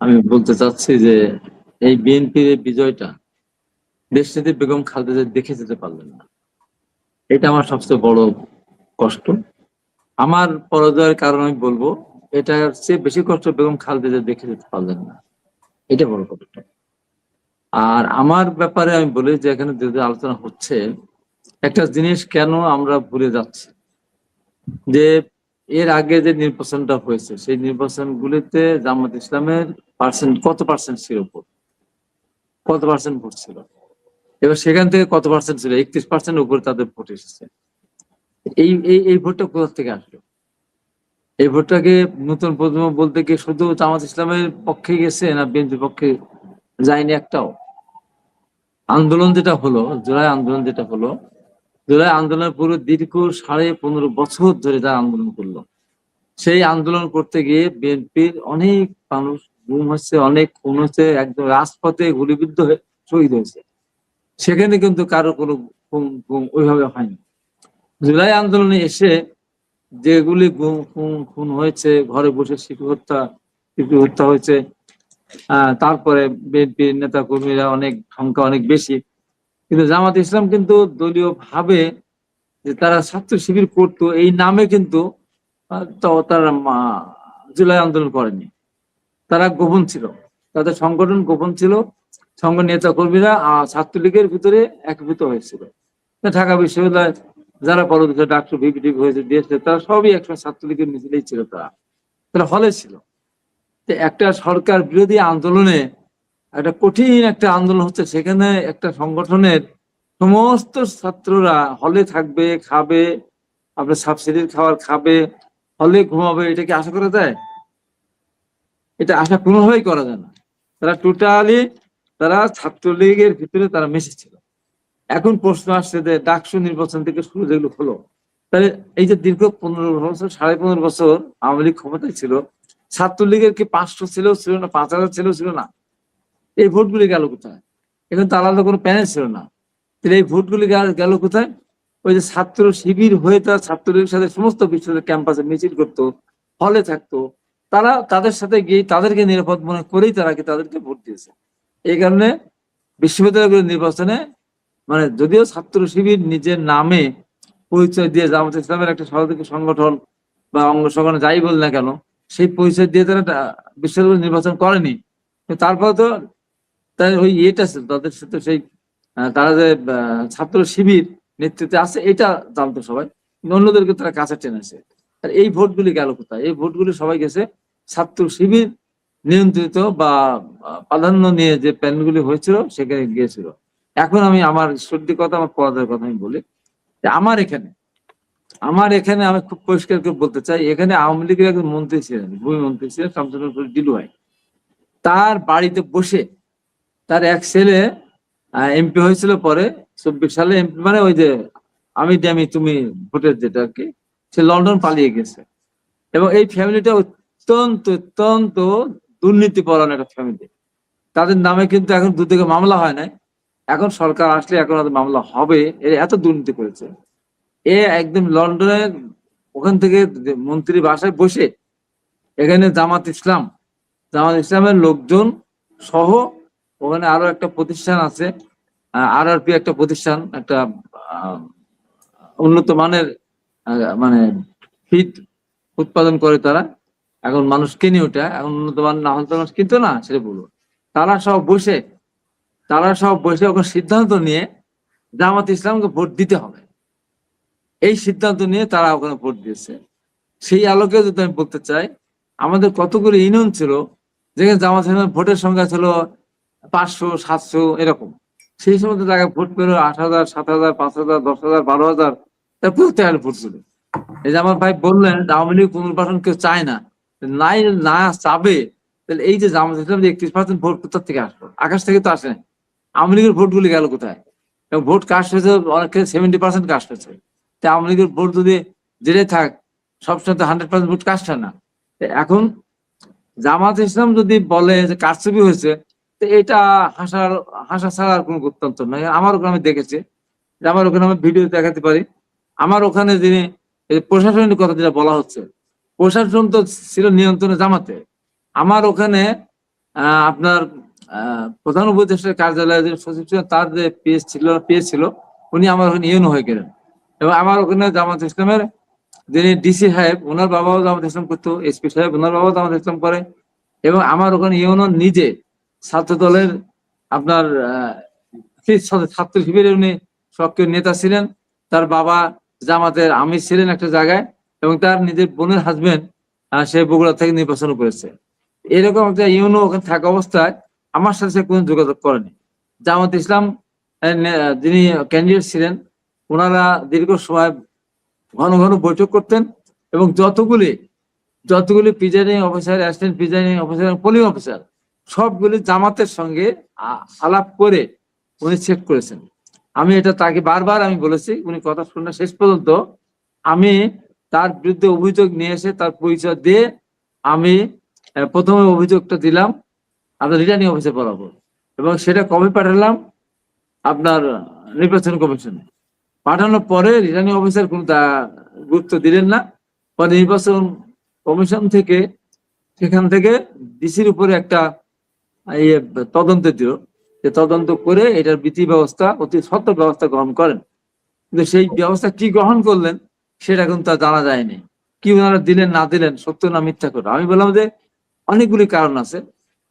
আমি বলতে চাচ্ছি যে এই বিএনপির বিজয়টা দেশনেত্রী বেগম খালেদা দেখে যেতে পারলেন না, এটা আমার সবচেয়ে বড় কষ্ট। আমার পরাজয়ের কারণ আমি বলবো, এটার চেয়ে বেশি কষ্ট বেগম খালেদা দেখে যেতে পারলেন না, এটা বড় কষ্ট। আর আমার ব্যাপারে আমি বলি যে এখানে যে আলোচনা হচ্ছে, একটা জিনিস কেন আমরা ভুলে যাচ্ছি, যে এর আগে যে নির্বাচনটা হয়েছে সেই নির্বাচন গুলিতে জামাত ইসলামের কত পার্সেন্ট ছিল ভোট, কত পার্সেন্ট ভোট ছিল, এবার সেখান থেকে কত পার্সেন্ট ছিল, 31% উপরে তাদের ভোট এসেছে। এই এই এই ভোটটা কোথা থেকে আসলো? এই ভোটটাকে নতুন প্রজন্ম বলতে গিয়ে শুধু জামাত ইসলামের পক্ষে গেছে না বিএনপির পক্ষে যায়নি একটাও? আন্দোলন যেটা হলো, জুলাই আন্দোলন যেটা হলো, জুলাই আন্দোলনের পুরো দীর্ঘ 15.5 বছর ধরে যারা আন্দোলন করলো, সেই আন্দোলন করতে গিয়ে বিএনপির অনেক মানুষ গুম হচ্ছে, অনেক খুন হচ্ছে, একদম রাজপথে গুলিবিদ্ধ হয়ে শহীদ হয়েছে। সেখানে কিন্তু কারো কোনো গুম ওইভাবে হয়নি। জুলাই আন্দোলনে এসে যেগুলি খুন হয়েছে, ঘরে বসে শিশু হত্যা হয়েছে, তারপরে বিএনপির নেতা কর্মীরা অনেক সংখ্যা অনেক বেশি, কিন্তু জামাত ইসলাম কিন্তু দলীয় ভাবে যে তারা ছাত্র শিবির করতো এই নামে কিন্তু তারা জুলাই আন্দোলন করেনি। তারা গোপন ছিল, তাদের সংগঠন গোপন ছিল, সংঘ নেতা কর্মীরা ছাত্রলীগের ভিতরে একীভূত হয়েছিল। ঢাকা বিশ্ববিদ্যালয় যারা পরবর্তীতে ডাক্তার ভিপি হয়েছে দিয়েছে তারা সবই একসময় ছাত্রলীগের মিছিলেই ছিল, তারা হলে ছিল। একটা সরকার বিরোধী আন্দোলনে, একটা কঠিন একটা আন্দোলন হচ্ছে, সেখানে একটা সংগঠনের সমস্ত ছাত্ররা হলে থাকবে, খাবে, আপনার সাবসিডির খাবার খাবে, হলে ঘুমাবে, এটা কি আশা করা যায়? এটা আশা কোনোভাবেই করা যায় না। তারা টোটালি তারা ছাত্রলীগের ভিতরে তারা মিশেছিল। এখন প্রশ্ন আসছে যে ডাকসু নির্বাচন থেকে শুরু যেগুলো হলো, তাহলে এই যে দীর্ঘ 15 বছর 15.5 বছর আওয়ামী লীগ ক্ষমতায় ছিল, ছাত্রলীগের কি 500 ছিল না, 5000 ছিল না? এই ভোটগুলি গেল কোথায়? এখন তো আলাদা কোনো প্যানেল ছিল না, তাহলে এই ভোটগুলি গেল কোথায়? ওই যে ছাত্র শিবির হয়ে তারা ছাত্রলীগের সাথে সমস্ত বিশ্ববিদ্যালয় ক্যাম্পাসে মিছিল করতো, হলে থাকতো, তারা তাদের সাথে গিয়ে তাদেরকে নিরাপদ মনে করেই তারা কি তাদেরকে ভোট দিয়েছে। এই কারণে বিশ্ববিদ্যালয়গুলোর নির্বাচনে, মানে যদিও ছাত্র শিবির নিজের নামে পরিচয় দিয়ে জামাত ইসলামের একটা সহযোগী সংগঠন বা অঙ্গ সংগঠন যাই বল না কেন, সেই পরিচয় দিয়ে তারা বিশ্ববিদ্যালয় নির্বাচন করেনি, তারপরে তো তাই ওই ইয়েটা ছিল তাদের সাথে, সেই তারা যে ছাত্র শিবির নেতৃত্বে আছে এটা জানতো সবাই, অন্যদেরকে তারা কাছে টেনেছে। আর এই ভোটগুলি গেল কোথায়? এই ভোটগুলি সবাই গেছে ছাত্র শিবির নিয়ন্ত্রিত বা প্রাধান্য নিয়ে যে প্যানেলগুলি হয়েছিল সেখানে গিয়েছিল। এখন আমি আমার সত্যি কথা, আমার পরাজয়ের কথা আমি বলি, আমার এখানে আমি খুব পরিষ্কার করে বলতে চাই, এখানে আওয়ামী লীগের একজন মন্ত্রী ছিলেন, ভূমি মন্ত্রী ছিলেন শামসুল ডিলু ভাই। তার বাড়িতে বসে তার এক ছেলে এমপি হয়েছিল পরে 24 সালে এমপি, মানে ওই যে আমি ড্যামি তুমি ভোটের যেটা আর কি, সে লন্ডন পালিয়ে গেছে। এবং এই ফ্যামিলিটা অত্যন্ত অত্যন্ত দুর্নীতিপরায়ণ একটা ফ্যামিলি। তাদের নামে কিন্তু এখন দুদিকে মামলা হয় নাই, এখন সরকার আসলে এখন মামলা হবে, এর এত দুর্নীতি করেছে। এ একদম লন্ডনে ওখান থেকে মন্ত্রী বাসায় বসে এখানে জামাত ইসলামের লোকজন সহ, ওখানে আরো একটা প্রতিষ্ঠান আছে, আরআরপি একটা প্রতিষ্ঠান, একটা উন্নত মানের মানে ফিড উৎপাদন করে তারা, এখন মানুষ কিনে ওটা, এখন উন্নত মান না হলে তো মানুষ কিনতো না, সেটা বলবো। তারা সব বসে ওখানে সিদ্ধান্ত নিয়ে জামাত ইসলামকে ভোট দিতে হবে, এই সিদ্ধান্ত নিয়ে তারা ওখানে ভোট দিয়েছে। সেই আলোকে যদি আমি বলতে চাই, আমাদের কতগুলো ইউনিয়ন ছিল যেখানে জামাত ইসলামের ভোটের সংখ্যা ছিল 500 700 এরকম, সেই সমস্ত জায়গায় ভোট পেল 8,000 7,000 5,000 10,000 12,000, তার প্রত্যেক ভোট ছিল। এই যে আমার ভাই বললেন আওয়ামী লীগ পুনর্বাসন কেউ চায় না, নাই না চাবে, তাহলে এই যে জামাত ইসলাম যে 31% ভোট কোথা থেকে আসলো? আকাশ থেকে তো আসে। আওয়ামী লীগের ভোটগুলি গেল কোথায়? এবং ভোট কাস্ট হয়েছে অনেক 70% কাস্ট হয়েছে। তাই আওয়ামী লীগের ভোট যদি যেটাই থাক, সবসময় 100% ভোট কাস্ট হয় না। এখন জামাত ইসলাম যদি বলে যে কারচুপি হয়েছে, তো এটা হাসা ছাড়া আর কোনো গত্যন্তর নয়। আমার ওখানে আমি দেখেছি, আমার ওখানে আমি ভিডিও দেখাতে পারি। আমার ওখানে যিনি প্রশাসনের কথা যেটা বলা হচ্ছে, প্রশাসন তো ছিল নিয়ন্ত্রণে জামাতে। আমার ওখানে আপনার প্রধান উপদেষ্টার কার্যালয়ে যে সচিব ছিলেন, তার যে পেজ ছিল, উনি আমার ওখানে ইউনো হয়ে গেলেন। এবং আমার ওখানে জামাত ইসলামের যিনি ডিসি সাহেব, ওনার বাবাও জামাত ইসলাম করতো, এসপি সাহেব ওনার বাবাও জামাত ইসলাম করে। এবং আমার ওখানে ইউনো নিজে ছাত্র দলের আপনার ছাত্র শিবিরের উনি সক্রিয় নেতা ছিলেন। তার বাবা জামাতের আমির ছিলেন একটা জায়গায়, এবং তার নিজের বোনের হাজবেন্ড সে বগুড়া থেকে নির্বাচন করেছে। এরকম একটা ইউনো ওখানে থাকা অবস্থায় আমার সাথে সে কোনো যোগাযোগ করেনি। জামাত ইসলাম যিনি ক্যান্ডিডেট ছিলেন, ওনারা দীর্ঘ সময় ঘন ঘন বৈঠক করতেন, এবং যতগুলি presiding officer, assistant presiding officer, polling officer সবগুলি জামাতের সঙ্গে আলাপ করে উনি চেক করেছেন। আমি এটা তাকে বারবার আমি বলেছি, উনি কথা শুনে শেষ পর্যন্ত আমি তার বিরুদ্ধে অভিযোগ নিয়ে এসে তার পরিচয় দিয়ে আমি প্রথমে অভিযোগটা দিলাম আপনার রিটার্নিং অফিসে বরাবর, এবং সেটা কবে পাঠালাম আপনার নির্বাচন কমিশনে। পাঠানোর পরে রিটার্নিং অফিসার কোনো গুরুত্ব দিলেন না। পরে নির্বাচন কমিশন থেকে সেখান থেকে ডিসির উপরে একটা তদন্ত দিল, যে তদন্ত করে এটার বিধি ব্যবস্থা, অতি সত্য ব্যবস্থা গ্রহণ করেন। কিন্তু সেই ব্যবস্থা কি গ্রহণ করলেন সেটা কিন্তু তা জানা যায়নি। কি ওনারা দিলেন না দিলেন, সত্য না মিথ্যা করে। আমি বললাম যে অনেকগুলি কারণ আছে,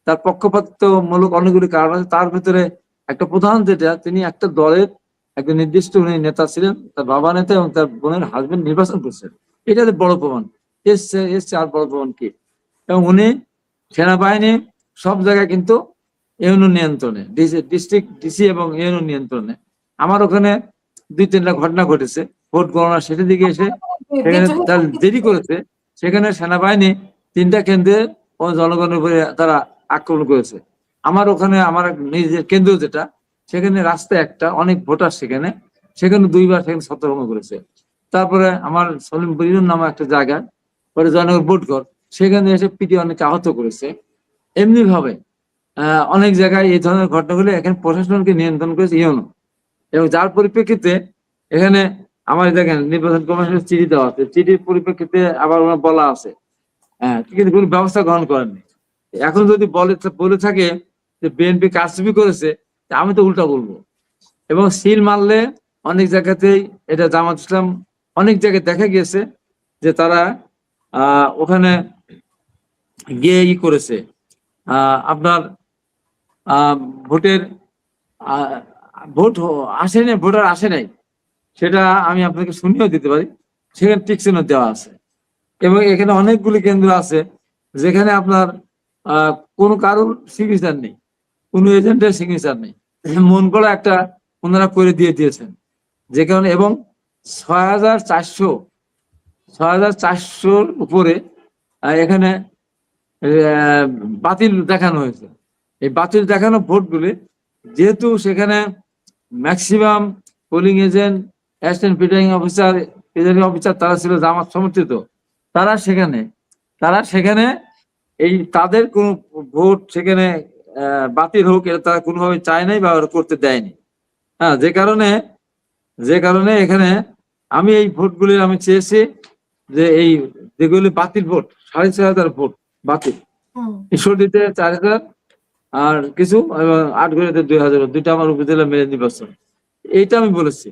তার পক্ষপাতমূলক অনেকগুলি কারণ আছে। তার ভিতরে একটা প্রধান যেটা, তিনি একটা দলের একটা নির্দিষ্ট উনি নেতা ছিলেন, তার বাবা নেতা এবং তার বোনের হাজবেন্ড নির্বাচন করছেন। এটা বড় প্রমাণ। এসছে আর বড় প্রমাণ কি? এবং উনি সেনাবাহিনী সব জায়গায় কিন্তু ইউনিয়ন নিয়ন্ত্রণে, ডিস্ট্রিক্ট ডিসি এবং ইউনিয়ন নিয়ন্ত্রণে। আমার ওখানে 2-3টা ঘটনা ঘটেছে। ভোট গণনা শেষের দিকে এসে সেখানে দেরি করেছে, সেখানে সেনাবাহিনী 3টা কেন্দ্রে জনগণের উপরে তারা আক্রমণ করেছে। আমার ওখানে আমার নিজের কেন্দ্র যেটা, সেখানে রাস্তায় একটা অনেক ভোটার, সেখানে 2বার সেখানে ছত্রভঙ্গ করেছে। তারপরে আমার সলিম বরিরুন নামে একটা জায়গা, পরে জয়নগর ভোটঘর, সেখানে এসে পিটি অনেকে আহত করেছে। এমনি ভাবে অনেক জায়গায় এই ধরনের ঘটনাগুলো এখানে প্রশাসনকে নিয়ন্ত্রণ করেছে ইউনো। এবং যার পরিপ্রেক্ষিতে এখানে আমার দেখেন নির্বাচন কমিশনের চিঠি দেওয়া আছে, চিঠির পরিপ্রেক্ষিতে আবার ওনার বলা আছে, কিন্তু কোনো ব্যবস্থা গ্রহণ করেননি। এখন যদি বলে থাকে যে বিএনপি কারচুপি করেছে, আমি তো উল্টা বলবো। এবং সিল মারলে অনেক জায়গাতেই এটা জামাত ইসলাম অনেক জায়গায় দেখা গিয়েছে যে তারা ওখানে গিয়ে করেছে আপনার ভোটের ভোট আসে নাই, ভোটার আসে নাই, সেটা আমি আপনাকে শুনিয়েও দিতে পারি। সেখানে টিকচিহ্ন দেওয়া আছে। এবং এখানে অনেকগুলি কেন্দ্র আছে যেখানে আপনার কোনো কারোর সিগনেচার নেই, কোনো এজেন্টের সিগনেচার নেই, মন করা একটা ওনারা করে দিয়েছেন। যে কারণে এবং 6,400 উপরে এখানে বাতিল দেখানো হয়েছে। এই বাতিল দেখানো ভোটগুলি যেহেতু সেখানে maximum polling agent, assistant presiding officer তারা ছিল জামাত সমর্থিত, তারা সেখানে এই তাদের কোন ভোট সেখানে বাতিল হোক এটা তারা কোনোভাবে চায় নাই বা করতে দেয়নি। হ্যাঁ, যে কারণে এখানে আমি এই ভোটগুলি আমি চেয়েছি যে এই যেগুলি বাতিল ভোট, 6,500 ভোট বাতিল, ঈশ্বরদীতে 4,000 আর কিছু, 8ঘড়িতে 2,000, 2টা আমার উপজেলা মেলে নির্বাচন। এইটা আমি বলেছি।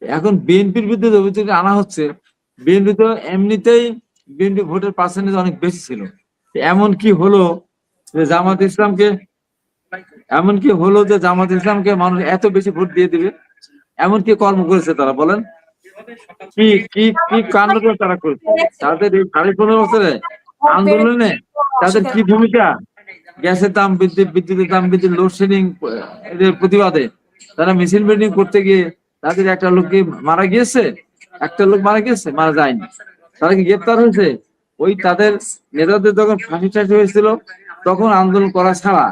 এখন বিএনপির বিরুদ্ধে অভিযোগ আনা হচ্ছে, বিএনপি তো এমনিতেই বিএনপি ভোটের পার্সেন্টেজ অনেক বেশি ছিল। এমন কি হলো যে জামাত ইসলামকে মানুষ এত বেশি ভোট দিয়ে দিবে? এমন কি কর্ম করেছে তারা, বলেন? কি কি কি কাণ্ড করে তারা করেছে? তাদের এই 15.5 বছরে আন্দোলনে তাদের কি ভূমিকা? গ্যাসের দাম বৃদ্ধি, বিদ্যুতের দাম বৃদ্ধি, লোডশেডিং এদের প্রতিবাদে তারা মিছিল মিটিং করতে গিয়ে তাদের একটা লোক কি মারা গিয়েছে? মারা যায়নি। তারা কি গ্রেপ্তার হয়েছে? ওই তাদের নেতাদের যখন ফাঁসি টাসি হয়েছিল তখন আন্দোলন করা ছাড়া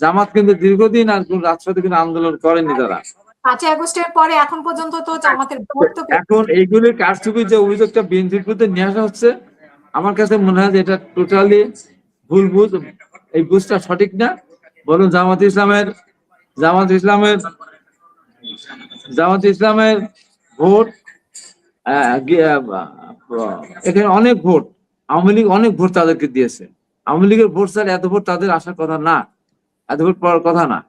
জামাত কিন্তু দীর্ঘদিন আর কোন রাজপথে কিন্তু আন্দোলন করেনি তারা। 5ই আগস্টের পরে এখন পর্যন্ত তো জামাতের ভোট তো এখন এইগুলি কারচুপির যে অভিযোগটা বিএনপির বিরুদ্ধে নিয়ে আসা হচ্ছে, আমার কাছে মনে হয় যে এটা টোটালি ভুল বুঝ, এই বুঝটা সঠিক না। বলুন জামাত ইসলামের ভোট এখানে অনেক ভোট, আওয়ামী লীগ অনেক ভোট তাদেরকে দিয়েছে। আওয়ামী লীগের ভোট স্যার এত ভোট তাদের আসার কথা না। এত পর কথা না।